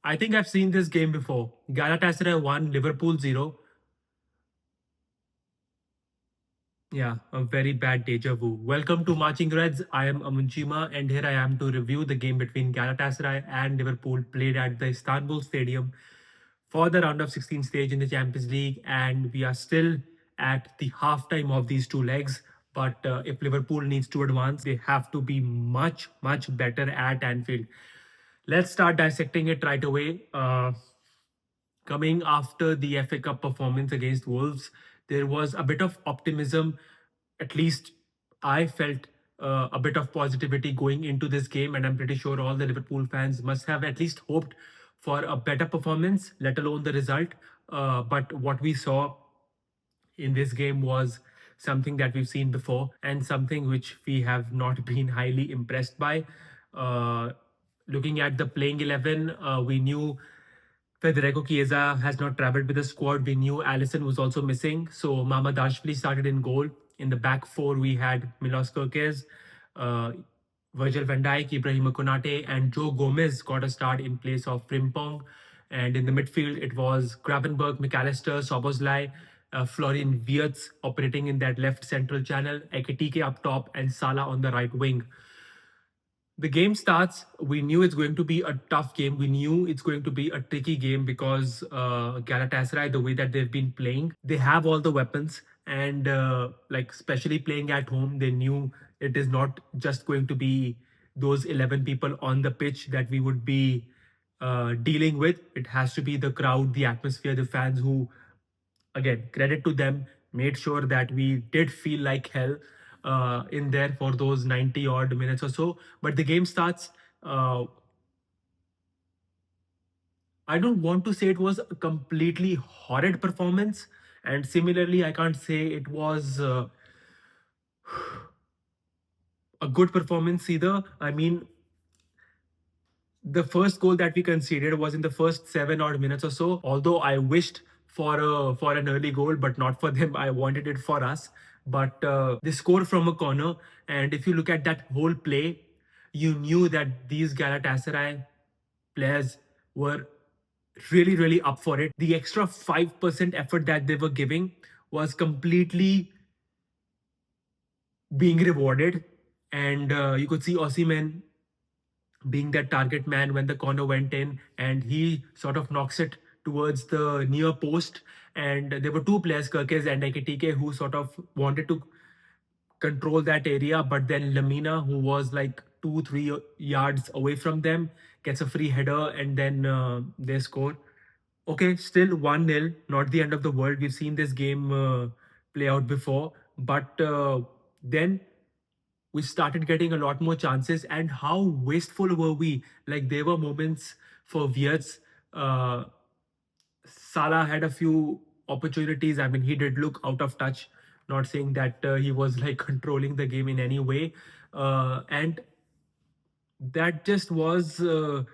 I think I've seen this game before. Galatasaray 1, Liverpool 0. Yeah, a very bad deja vu. Welcome to Marching Reds. I am Amunchima, and here I am to review the game between Galatasaray and Liverpool played at the Istanbul Stadium for the round of 16 stage in the Champions League. And we are still at the halftime of these two legs. But if Liverpool needs to advance, they have to be much, much better at Anfield. Let's start dissecting it right away. Coming after the FA Cup performance against Wolves, there was a bit of optimism. At least I felt a bit of positivity going into this game, and I'm pretty sure all the Liverpool fans must have at least hoped for a better performance, let alone the result. But what we saw in this game was something that we've seen before and something which we have not been highly impressed by. Uh, Looking at the playing 11, we knew Federico Chiesa has not traveled with the squad. We knew Allison was also missing. So Mamadashvili started in goal. In the back four, we had Milos Kerkez, uh, Virgil van Dijk, Ibrahima Konate, and Joe Gomez got a start in place of Frimpong. And in the midfield, it was Gravenberg, McAllister, Soboslai, Florian Wirtz operating in that left central channel, Ekitike up top, and Salah on the right wing. The game starts, we knew it's going to be a tough game. We knew it's going to be a tricky game because Galatasaray, the way that they've been playing, they have all the weapons. And like, especially playing at home, they knew it is not just going to be those 11 people on the pitch that we would be dealing with. It has to be the crowd, the atmosphere, the fans who, again, credit to them, made sure that we did feel like hell in there for those 90 odd minutes or so. But the game starts. I don't want to say it was a completely horrid performance. And similarly, I can't say it was a good performance either. I mean, the first goal that we conceded was in the first 7 odd minutes or so. Although I wished for an early goal, but not for them. I wanted it for us. But they scored from a corner, and if you look at that whole play, you knew that these Galatasaray players were really up for it. The extra 5% effort that they were giving was completely being rewarded, and you could see Osimhen being that target man when the corner went in, and he sort of knocks it towards the near post. And there were two players, Kerkez and Ekitike, who sort of wanted to control that area, but then Lamina, who was like 2-3 yards away from them, gets a free header, and then they score. Okay, still 1-0, not the end of the world. We've seen this game play out before, but then we started getting a lot more chances. And how wasteful were we? Like, there were moments for Wirtz. Salah had a few opportunities. I mean, he did look out of touch. Not saying that he was like controlling the game in any way. And that just was a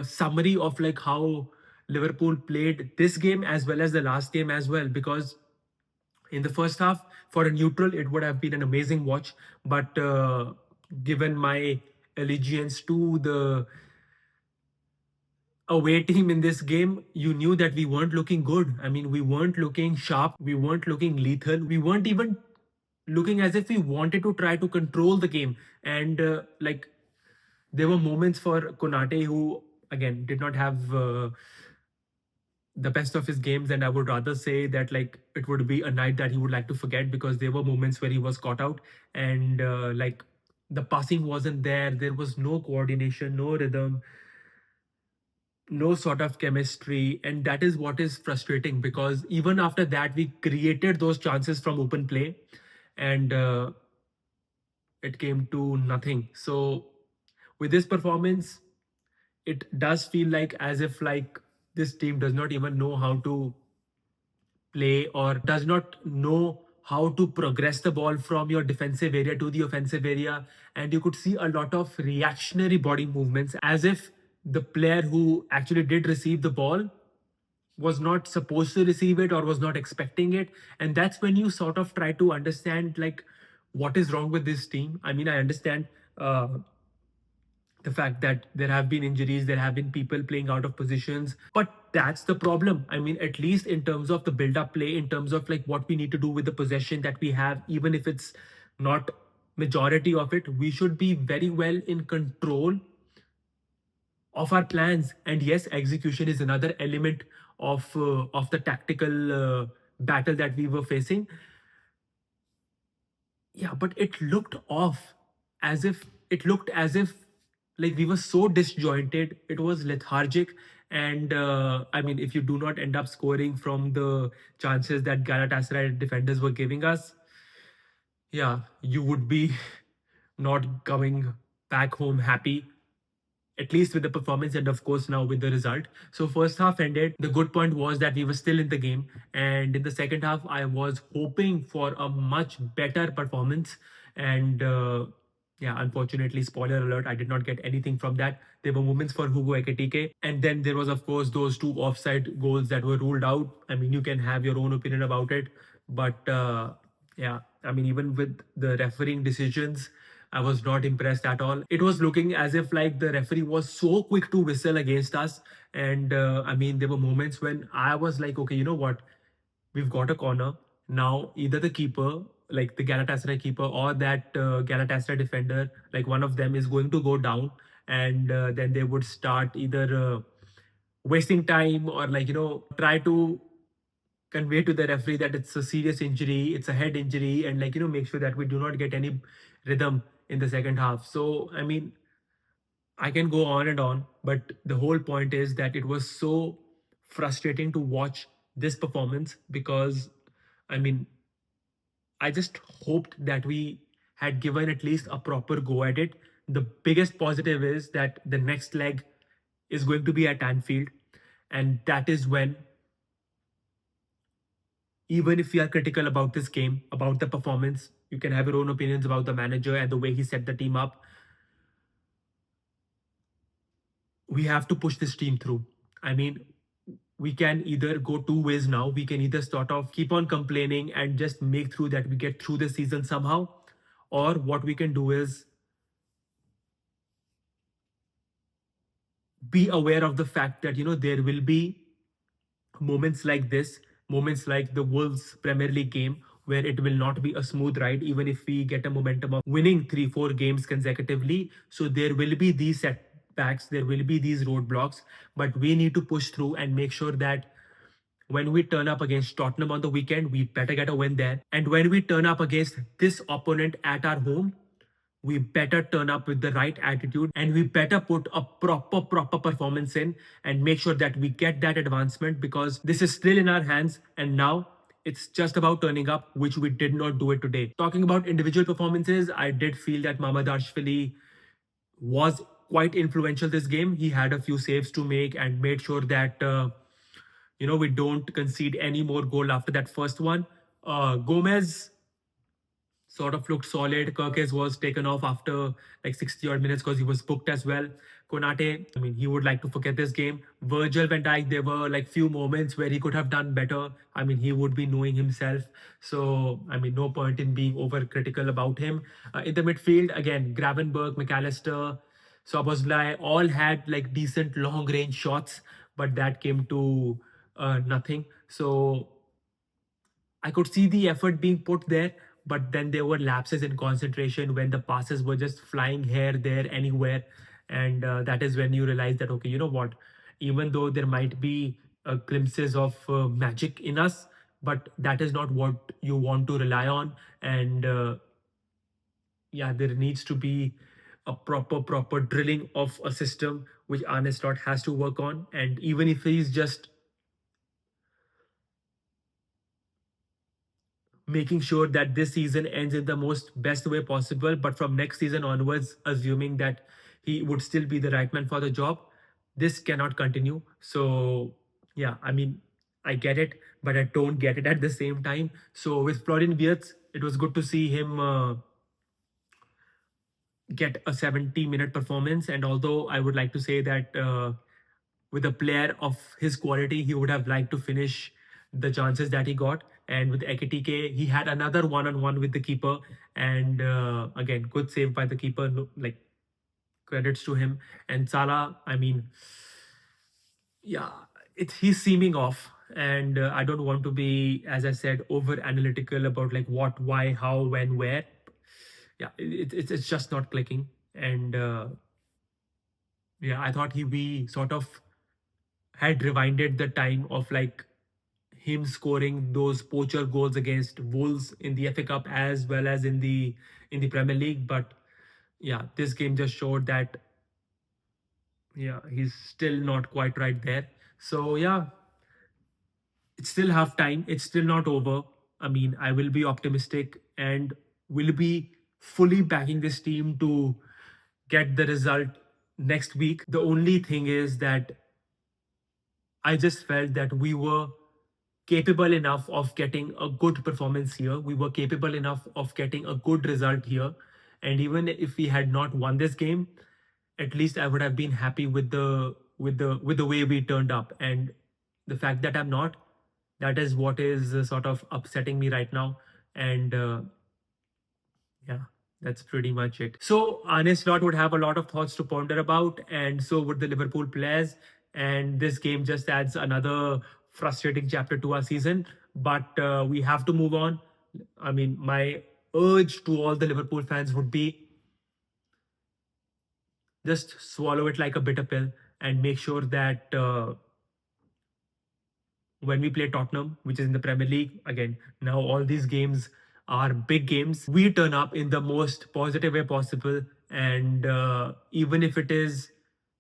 summary of like how Liverpool played this game as well as the last game as well. Because in the first half, for a neutral, it would have been an amazing watch. But given my allegiance to the away team in this game, you knew that we weren't looking good. I mean, we weren't looking sharp, we weren't looking lethal, we weren't even looking as if we wanted to try to control the game. And like, there were moments for Konate, who again did not have the best of his games, and I would rather say that like it would be a night that he would like to forget, because there were moments where he was caught out. And like, the passing wasn't there, there was no coordination, no rhythm, no sort of chemistry. And that is what is frustrating, because even after that, we created those chances from open play, and it came to nothing. So with this performance, it does feel like as if like this team does not even know how to play, or does not know how to progress the ball from your defensive area to the offensive area. And you could see a lot of reactionary body movements, as if the player who actually did receive the ball was not supposed to receive it or was not expecting it. And that's when you sort of try to understand like what is wrong with this team. I mean, I understand the fact that there have been injuries, there have been people playing out of positions. But that's the problem. I mean, at least in terms of the build up play, in terms of like what we need to do with the possession that we have, even if it's not majority of it, we should be very well in control of our plans. And yes, execution is another element of the tactical battle that we were facing. Yeah, but it looked off, as if like we were so disjointed. It was lethargic. And I mean, if you do not end up scoring from the chances that Galatasaray defenders were giving us, yeah, you would be not coming back home happy, at least with the performance and of course now with the result. So first half ended. The good point was that we were still in the game, and in the second half I was hoping for a much better performance. And yeah, unfortunately, spoiler alert, I did not get anything from that. There were moments for Hugo Ekitike, and then there was of course those two offside goals that were ruled out. I mean, you can have your own opinion about it, but yeah, I mean, even with the refereeing decisions, I was not impressed at all. It was looking as if like the referee was so quick to whistle against us. And I mean, there were moments when I was like, okay, you know what? We've got a corner. Now, either the keeper, like the Galatasaray keeper, or that Galatasaray defender, like one of them is going to go down. And then they would start either wasting time, or like, try to convey to the referee that it's a serious injury, it's a head injury, and like, make sure that we do not get any rhythm in the second half. So, I mean, I can go on and on, but the whole point is that it was so frustrating to watch this performance because, I mean, I just hoped that we had given at least a proper go at it. The biggest positive is that the next leg is going to be at Anfield, and that is when, even if we are critical about this game, about the performance, you can have your own opinions about the manager and the way he set the team up. We have to push this team through. I mean, we can either go two ways now. We can either sort of keep on complaining and just make through that we get through the season somehow, or what we can do is be aware of the fact that, there will be moments like this, moments like the Wolves Premier League game, where it will not be a smooth ride, even if we get a momentum of winning 3-4 games consecutively. So there will be these setbacks, there will be these roadblocks, but we need to push through and make sure that when we turn up against Tottenham on the weekend, we better get a win there. And when we turn up against this opponent at our home, we better turn up with the right attitude, and we better put a proper performance in and make sure that we get that advancement, because this is still in our hands. And now it's just about turning up, which we did not do it today. Talking about individual performances, I did feel that Mamadashvili was quite influential this game. He had a few saves to make and made sure that we don't concede any more goal after that first one. Gomez sort of looked solid. Kirkes was taken off after like 60 odd minutes because he was booked as well. Konate, I mean, he would like to forget this game. Virgil van Dijk, there were like few moments where he could have done better. I mean, he would be knowing himself. So, I mean, no point in being overcritical about him. In the midfield, again, Gravenberg, McAllister, Soboslai all had like decent long range shots, but that came to nothing. So, I could see the effort being put there, but then there were lapses in concentration when the passes were just flying here, there, anywhere. And that is when you realize that, okay, you know what? Even though there might be glimpses of magic in us, but that is not what you want to rely on. And yeah, there needs to be a proper drilling of a system which Arne Slot has to work on. And even if he's just making sure that this season ends in the most best way possible, but from next season onwards, assuming that he would still be the right man for the job, this cannot continue. So yeah, I mean, I get it, but I don't get it at the same time. So with Florian Wirtz, it was good to see him get a 70-minute performance. And although I would like to say that with a player of his quality, he would have liked to finish the chances that he got. And with Ekitike, he had another one-on-one with the keeper. And again, good save by the keeper. Like, credits to him. And Salah, I mean, yeah, he's seeming off. And I don't want to be, as I said, over analytical about like what, why, how, when, where. Yeah, it's just not clicking. And yeah, I thought we sort of had rewinded the time of like him scoring those poacher goals against Wolves in the FA Cup as well as in the Premier League. But yeah, this game just showed that yeah, he's still not quite right there. So yeah, it's still half time. It's still not over. I mean, I will be optimistic and will be fully backing this team to get the result next week. The only thing is that I just felt that we were capable enough of getting a good performance here. We were capable enough of getting a good result here. And even if we had not won this game, at least I would have been happy with the way we turned up. And the fact that I'm not, that is what is sort of upsetting me right now. And yeah, that's pretty much it. So Arne Slot would have a lot of thoughts to ponder about, and so would the Liverpool players. And this game just adds another frustrating chapter to our season. But we have to move on. I mean, my urge to all the Liverpool fans would be just swallow it like a bitter pill and make sure that when we play Tottenham, which is in the Premier League, again, now all these games are big games. We turn up in the most positive way possible. And even if it is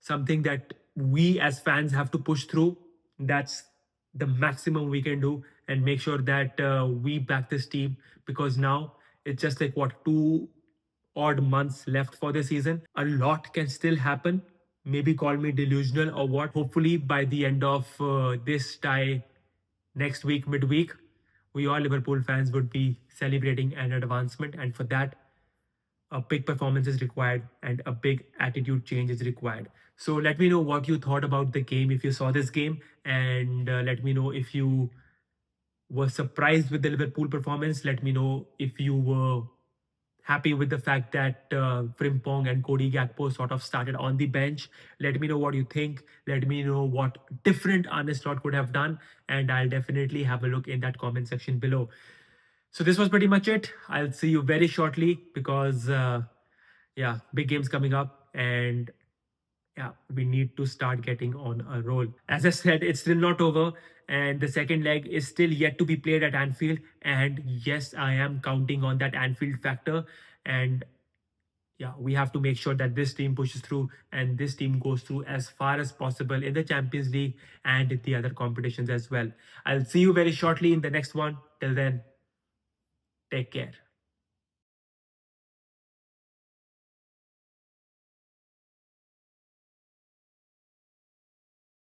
something that we as fans have to push through, that's the maximum we can do and make sure that we back this team because now it's just like what, 2 odd months left for the season. A lot can still happen. Maybe call me delusional or what. Hopefully, by the end of this tie next week, midweek, we all Liverpool fans would be celebrating an advancement. And for that, a big performance is required and a big attitude change is required. So let me know what you thought about the game if you saw this game. And let me know if you were surprised with the Liverpool performance. Let me know if you were happy with the fact that Frimpong and Cody Gakpo sort of started on the bench. Let me know what you think. Let me know what different Arne Slot could have done. And I'll definitely have a look in that comment section below. So this was pretty much it. I'll see you very shortly because, yeah, big games coming up. And yeah, we need to start getting on a roll. As I said, it's still not over, and the second leg is still yet to be played at Anfield. And yes, I am counting on that Anfield factor. And yeah, we have to make sure that this team pushes through and this team goes through as far as possible in the Champions League and the other competitions as well. I'll see you very shortly in the next one. Till then, take care.